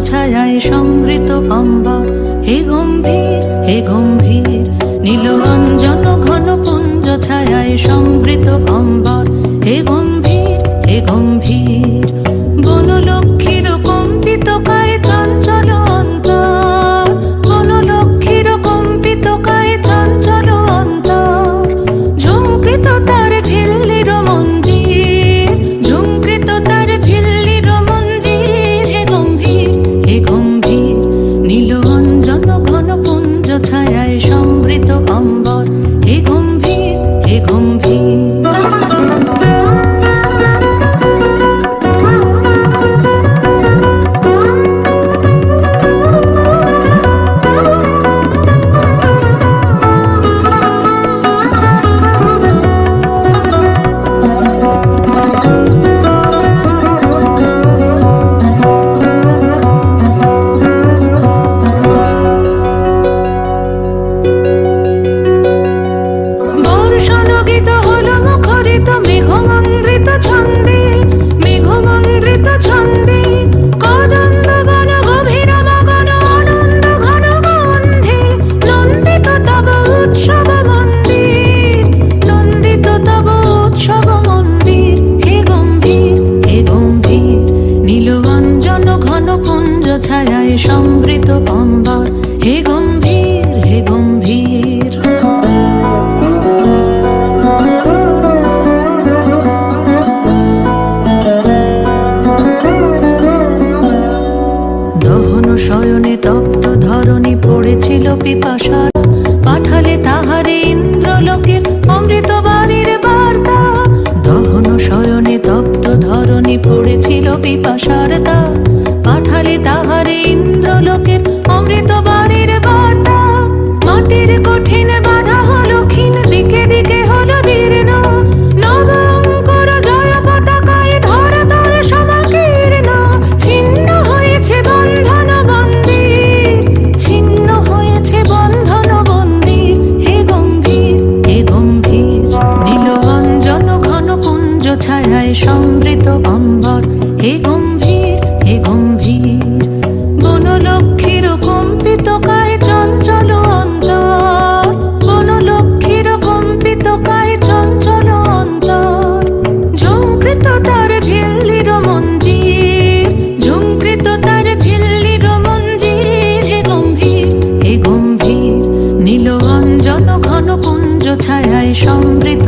ছায়ায় সমৃত অম্বর, হে গম্ভীর হে গম্ভীর। নীলরঞ্জন ঘন পুঞ্জ ছায়ায় সমৃত অম্বর, হে গম্ভীর হে গম্ভীর। বনলক্ষ্মীর কম্পিত কায়ে চঞ্চল অন্তর, বনলক্ষ্মীর কম্পিত কায়ে চঞ্চল অন্তর। ঝুঙ্কৃত তার ঝিল্লির মঞ্জির, ঝুঙ্কৃত তার ঝিল্লির মঞ্জির, হে গম্ভীর হে গম্ভীর। নীলরঞ্জন ঘন পুঞ্জ ছায়ায় সমৃত অম্বর, হে গম্ভীর হে গম্ভীর। ছায়ায় সমৃত অম্বর, হে গম্ভীর হে গম্ভীর। দহন শয়নে তপ্ত ধরণী পড়েছিল পিপাসার, পাঠালে তাহারে ইন্দ্রলোকের অমৃত বাণীর বার্তা। দহন শয়নে তপ্ত ধরণী পড়েছিল পিপাসার তা, পাঠালে তাহারে ইন্দ্রলোকের অমৃত বাণীর বার্তা। মাটির কঠিন বাধা হলো ক্ষীণ, দিকে দিকে হলো দীর্ণ, নব অঙ্কুর জয় পতাকায় ধরাতল সমাকীর্ণ। ছিন্ন হয়েছে বন্ধন বন্দির, ছিন্ন হয়েছে বন্ধন বন্দির, হে গম্ভীর হে গম্ভীর। নীলরঞ্জন ঘন পুঞ্জ ছায়ায় সমৃত অম্বর, হে গম্ভীর হে গম্ভীর। বনলক্ষ্মীর কম্পিত কায়ে চঞ্চল অন্তর, বনলক্ষ্মীর কম্পিত কায়ে চঞ্চল অন্তর। ঝুঙ্কৃত তার ঝিল্লির মঞ্জির, ঝুঙ্কৃত তার ঝিল্লির মঞ্জির, হে গম্ভীর হে গম্ভীর। নীলরঞ্জন ঘন পুঞ্জ ছায়ায় সমৃত